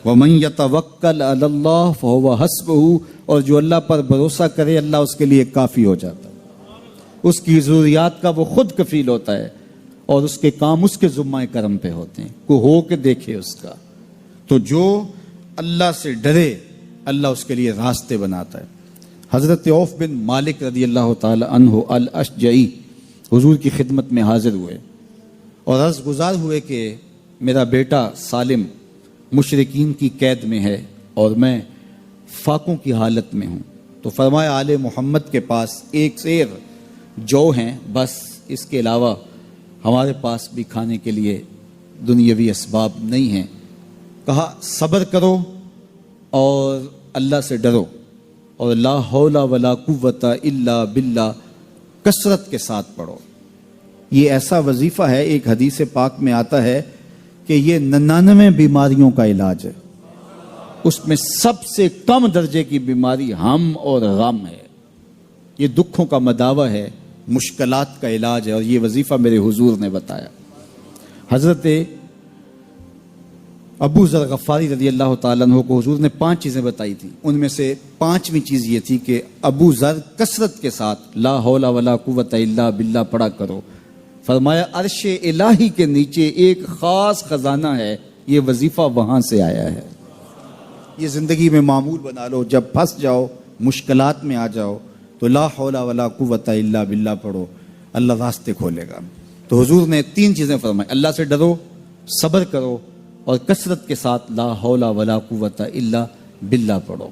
وَمَن يَتَوَكَّلْ عَلَى اللَّهِ فَهُوَ حَسْبُهُ، اور جو اللہ پر بھروسہ کرے اللہ اس کے لیے کافی ہو جاتا ہے، اس کی ضروریات کا وہ خود کفیل ہوتا ہے، اور اس کے کام اس کے ذمہ کرم پہ ہوتے ہیں، کو ہو کے دیکھے اس کا۔ تو جو اللہ سے ڈرے اللہ اس کے لیے راستے بناتا ہے۔ حضرت عوف بن مالک رضی اللہ تعالی عنہ الاشجعی حضور کی خدمت میں حاضر ہوئے اور عرض گزار ہوئے کہ میرا بیٹا سالم مشرکین کی قید میں ہے اور میں فاقوں کی حالت میں ہوں۔ تو فرمایا آل محمد کے پاس ایک سیر جو ہیں، بس اس کے علاوہ ہمارے پاس بھی کھانے کے لیے دنیاوی اسباب نہیں ہیں۔ کہا صبر کرو اور اللہ سے ڈرو، اور لا حول ولا قوت الا باللہ کثرت کے ساتھ پڑھو۔ یہ ایسا وظیفہ ہے، ایک حدیث پاک میں آتا ہے کہ یہ 99 بیماریوں کا علاج ہے، اس میں سب سے کم درجے کی بیماری ہم اور غم ہے۔ یہ دکھوں کا مداوع ہے، مشکلات کا علاج ہے، اور یہ وظیفہ میرے حضور نے بتایا۔ حضرت ابو ذر غفاری رضی اللہ تعالیٰ عنہ کو حضور نے 5 چیزیں بتائی تھیں، ان میں سے 5ویں چیز یہ تھی کہ ابو ذر کثرت کے ساتھ لا حول ولا قوت الا باللہ پڑھا کرو۔ فرمایا عرش الہی کے نیچے ایک خاص خزانہ ہے، یہ وظیفہ وہاں سے آیا ہے۔ یہ زندگی میں معمول بنا لو، جب پھنس جاؤ، مشکلات میں آ جاؤ تو لا حول ولا قوت الا باللہ پڑھو، اللہ راستے کھولے گا۔ تو حضور نے 3 چیزیں فرمائی، اللہ سے ڈرو، صبر کرو، اور کثرت کے ساتھ لا حول ولا قوت الا باللہ پڑھو۔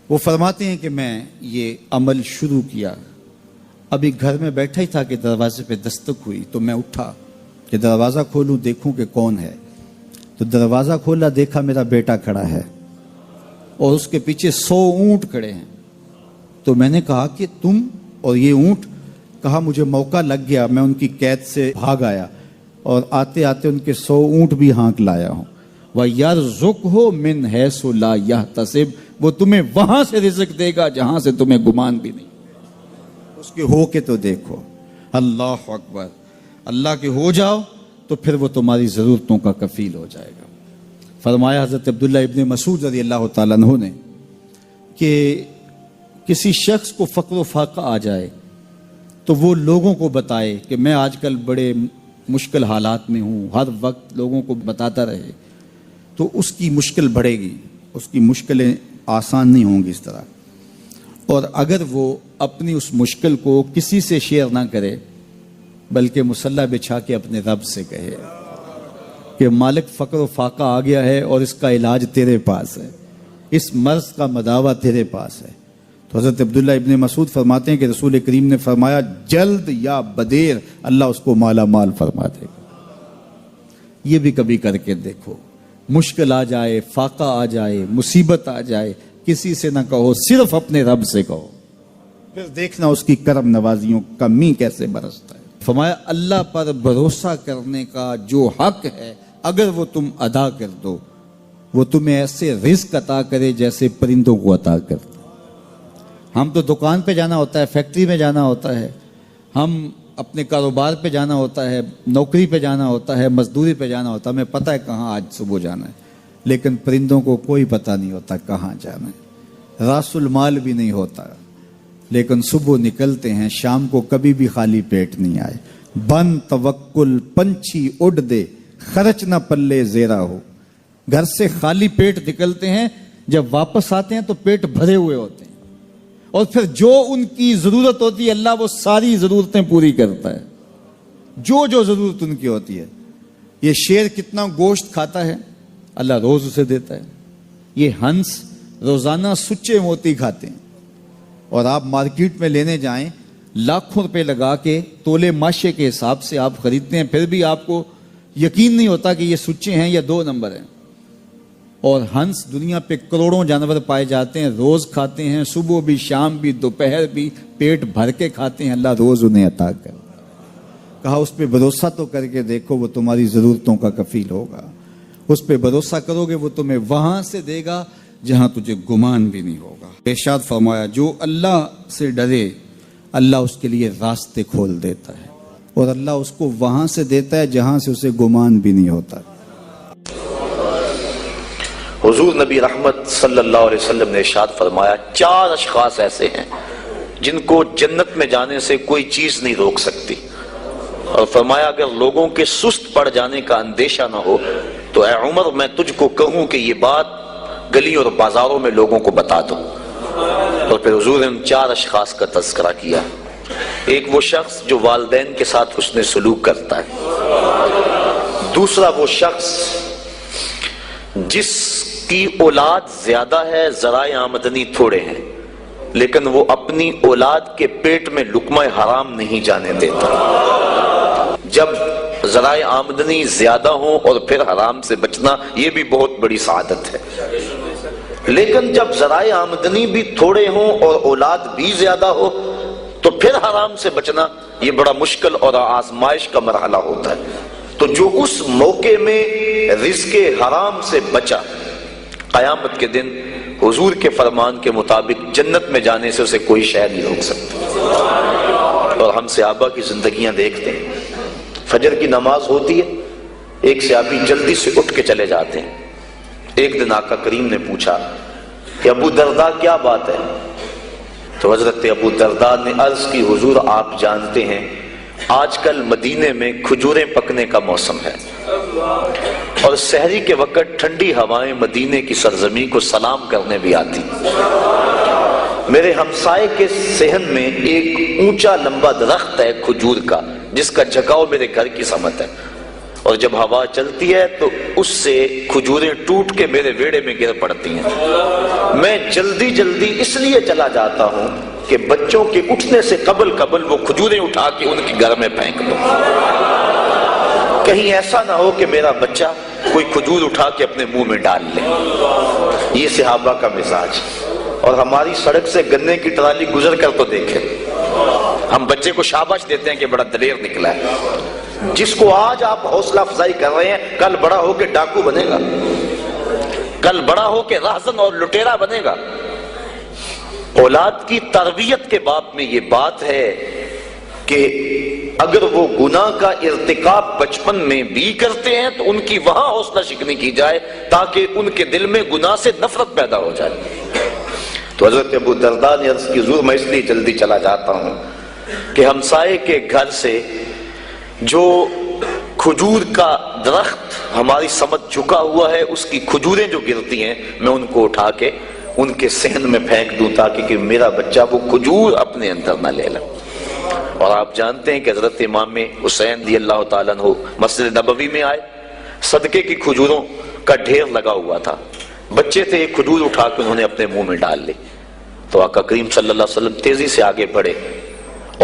وہ فرماتے ہیں کہ میں یہ عمل شروع کیا، ابھی گھر میں بیٹھا ہی تھا کہ دروازے پہ دستک ہوئی، تو میں اٹھا کہ دروازہ کھولوں دیکھوں کہ کون ہے۔ تو دروازہ کھولا، دیکھا میرا بیٹا کھڑا ہے اور اس کے پیچھے 100 اونٹ کھڑے ہیں۔ تو میں نے کہا کہ تم اور یہ اونٹ؟ کہا مجھے موقع لگ گیا، میں ان کی قید سے بھاگ آیا اور آتے آتے ان کے 100 اونٹ بھی ہانک لایا ہوں۔ وَيَرْزُقْهُ مِنْ حَيْثُ لَا يَحْتَسِبُ، وہ تمہیں وہاں سے رزق دے گا جہاں سے تمہیں گمان بھی نہیں۔ اس کے ہو کے تو دیکھو، اللہ اکبر، اللہ کے ہو جاؤ تو پھر وہ تمہاری ضرورتوں کا کفیل ہو جائے گا۔ فرمایا حضرت عبداللہ ابن مسعود رضی اللہ تعالیٰ عنہ نے کہ کسی شخص کو فقر و فاقہ آ جائے تو وہ لوگوں کو بتائے کہ میں آج کل بڑے مشکل حالات میں ہوں، ہر وقت لوگوں کو بتاتا رہے تو اس کی مشکل بڑھے گی، اس کی مشکلیں آسان نہیں ہوں گی اس طرح۔ اور اگر وہ اپنی اس مشکل کو کسی سے شیئر نہ کرے بلکہ مصلی بچھا کے اپنے رب سے کہے کہ مالک فقر و فاقہ آ گیا ہے اور اس کا علاج تیرے پاس ہے، اس مرض کا مداوع تیرے پاس ہے۔ تو حضرت عبداللہ ابن مسعود فرماتے ہیں کہ رسول کریم نے فرمایا جلد یا بدیر اللہ اس کو مالا مال فرما دے گا۔ یہ بھی کبھی کر کے دیکھو، مشکل آ جائے، فاقہ آ جائے، مصیبت آ جائے، کسی سے نہ کہو، صرف اپنے رب سے کہو، پھر دیکھنا اس کی کرم نوازیوں کا می کیسے برستا ہے۔ فرمایا اللہ پر بھروسہ کرنے کا جو حق ہے اگر وہ تم ادا کر دو، وہ تمہیں ایسے رزق عطا کرے جیسے پرندوں کو عطا کرتا۔ ہم تو دکان پہ جانا ہوتا ہے، فیکٹری میں جانا ہوتا ہے، ہم اپنے کاروبار پہ جانا ہوتا ہے، نوکری پہ جانا ہوتا ہے، مزدوری پہ جانا ہوتا ہے، ہمیں پتہ ہے کہاں آج صبح جانا ہے، لیکن پرندوں کو کوئی پتہ نہیں ہوتا کہاں جانا ہے، راس المال بھی نہیں ہوتا، لیکن صبح نکلتے ہیں، شام کو کبھی بھی خالی پیٹ نہیں آئے۔ بن توکل پنچھی اڑ دے، خرچ نہ پلے زیرا ہو۔ گھر سے خالی پیٹ نکلتے ہیں، جب واپس آتے ہیں تو پیٹ بھرے ہوئے ہوتے ہیں، اور پھر جو ان کی ضرورت ہوتی ہے اللہ وہ ساری ضرورتیں پوری کرتا ہے، جو ضرورت ان کی ہوتی ہے۔ یہ شیر کتنا گوشت کھاتا ہے اللہ روز اسے دیتا ہے۔ یہ ہنس روزانہ سچے موتی کھاتے ہیں، اور آپ مارکیٹ میں لینے جائیں لاکھوں روپے لگا کے تولے ماشے کے حساب سے آپ خریدتے ہیں، پھر بھی آپ کو یقین نہیں ہوتا کہ یہ سچے ہیں یا 2 نمبر ہیں۔ اور ہنس دنیا پہ کروڑوں جانور پائے جاتے ہیں، روز کھاتے ہیں، صبح بھی، شام بھی، دوپہر بھی، پیٹ بھر کے کھاتے ہیں، اللہ روز انہیں عطا کر۔ کہا اس پہ بھروسہ تو کر کے دیکھو، وہ تمہاری ضرورتوں کا کفیل ہوگا۔ اس پہ بھروسہ کرو گے وہ تمہیں وہاں سے دے گا جہاں تجھے گمان بھی نہیں ہوگا۔ ارشاد فرمایا جو اللہ سے ڈرے اللہ اس کے لیے راستے کھول دیتا ہے، اور اللہ اس کو وہاں سے دیتا ہے جہاں سے اسے گمان بھی نہیں ہوتا۔ حضور نبی رحمت صلی اللہ علیہ وسلم نے ارشاد فرمایا 4 اشخاص ایسے ہیں جن کو جنت میں جانے سے کوئی چیز نہیں روک سکتی، اور فرمایا اگر لوگوں کے سست پڑ جانے کا اندیشہ نہ ہو تو اے عمر میں تجھ کو کہوں کہ یہ بات گلیوں اور بازاروں میں لوگوں کو بتا دو۔ اور پھر حضور نے ان 4 اشخاص کا تذکرہ کیا۔ ایک وہ شخص جو والدین کے ساتھ حسن سلوک کرتا ہے، دوسرا وہ شخص جس کی اولاد زیادہ ہے ذرائع آمدنی تھوڑے ہیں لیکن وہ اپنی اولاد کے پیٹ میں لقمہ حرام نہیں جانے دیتا۔ جب ذرائع آمدنی زیادہ ہوں اور پھر حرام سے بچنا یہ بھی بہت بڑی سعادت ہے، لیکن جب ذرائع آمدنی بھی تھوڑے ہوں اور اولاد بھی زیادہ ہو تو پھر حرام سے بچنا یہ بڑا مشکل اور آزمائش کا مرحلہ ہوتا ہے۔ تو جو اس موقع میں رزق حرام سے بچا، قیامت کے دن حضور کے فرمان کے مطابق جنت میں جانے سے اسے کوئی شے نہیں روک سکتا۔ اور ہم صحابہ کی زندگیاں دیکھتے ہیں، فجر کی نماز ہوتی ہے، ایک صحابی جلدی سے اٹھ کے چلے جاتے ہیں۔ ایک دن آقا کریم نے پوچھا کہ ابو درداء کیا بات ہے؟ تو حضرت ابو درداء نے عرض کی حضور آپ جانتے ہیں آج کل مدینے میں کھجوریں پکنے کا موسم ہے اور سحری کے وقت ٹھنڈی ہوائیں مدینے کی سرزمین کو سلام کرنے بھی آتی۔ میرے ہمسائے کے صحن میں ایک اونچا لمبا درخت ہے کھجور کا جس کا جھکاؤ میرے گھر کی سمت ہے، اور جب ہوا چلتی ہے تو اس سے کھجوریں ٹوٹ کے میرے ویڑے میں گر پڑتی ہیں۔ میں جلدی جلدی اس لیے چلا جاتا ہوں کہ بچوں کے اٹھنے سے قبل وہ کھجوریں اٹھا کے ان کے گھر میں پھینک دو، کہیں ایسا نہ ہو کہ میرا بچہ کوئی کھجور اٹھا کے اپنے منہ میں ڈال لے۔ یہ صحابہ کا مزاج۔ اور ہماری سڑک سے گنے کی ٹرالی گزر کر تو دیکھیں، ہم بچے کو شاباش دیتے ہیں کہ بڑا دلیر نکلا ہے۔ جس کو آج آپ حوصلہ افزائی کر رہے ہیں کل بڑا ہو کے ڈاکو بنے گا، کل بڑا ہو کے راہزن اور لٹیرا بنے گا۔ اولاد کی تربیت کے باب میں یہ بات ہے کہ اگر وہ گناہ کا ارتکاب بچپن میں بھی کرتے ہیں تو ان کی وہاں حوصلہ شکنی کی جائے تاکہ ان کے دل میں گناہ سے نفرت پیدا ہو جائے۔ تو حضرت ابو درداء نے عرض کی حضور میں اس لیے جلدی چلا جاتا ہوں کہ ہمسائے کے گھر سے جو کھجور کا درخت ہماری سمت جھکا ہوا ہے اس کی کھجوریں جو گرتی ہیں میں ان کو اٹھا کے ان کے صحن میں پھینک دوں تاکہ کہ میرا بچہ وہ کھجور اپنے اندر نہ لے لے۔ اور آپ جانتے ہیں کہ حضرت امام حسین رضی اللہ تعالیٰ عنہ مسجد نبوی میں آئے، صدقے کی کھجوروں کا ڈھیر لگا ہوا تھا، بچے تھے، ایک کھجور اٹھا کے انہوں نے اپنے منہ میں ڈال لی۔ تو آقا کریم صلی اللہ علیہ وسلم تیزی سے آگے بڑھے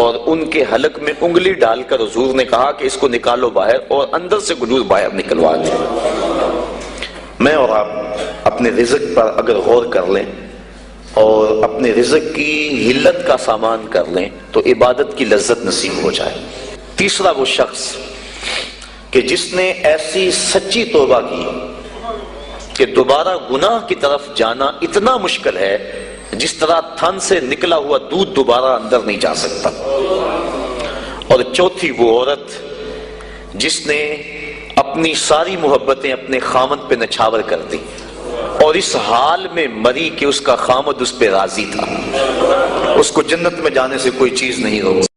اور ان کے حلق میں انگلی ڈال کر حضور نے کہا کہ اس کو نکالو باہر اور اندر سے کھجور باہر نکلوا دیں۔ میں اور آپ اپنے رزق پر اگر غور کر لیں اور اپنے رزق کی حلت کا سامان کر لیں تو عبادت کی لذت نصیب ہو جائے۔ تیسرا وہ شخص کہ جس نے ایسی سچی توبہ کی کہ دوبارہ گناہ کی طرف جانا اتنا مشکل ہے جس طرح تھن سے نکلا ہوا دودھ دوبارہ اندر نہیں جا سکتا۔ اور چوتھی وہ عورت جس نے اپنی ساری محبتیں اپنے خامد پہ نچھاور کر دی اور اس حال میں مری کہ اس کا خامد اس پہ راضی تھا، اس کو جنت میں جانے سے کوئی چیز نہیں روک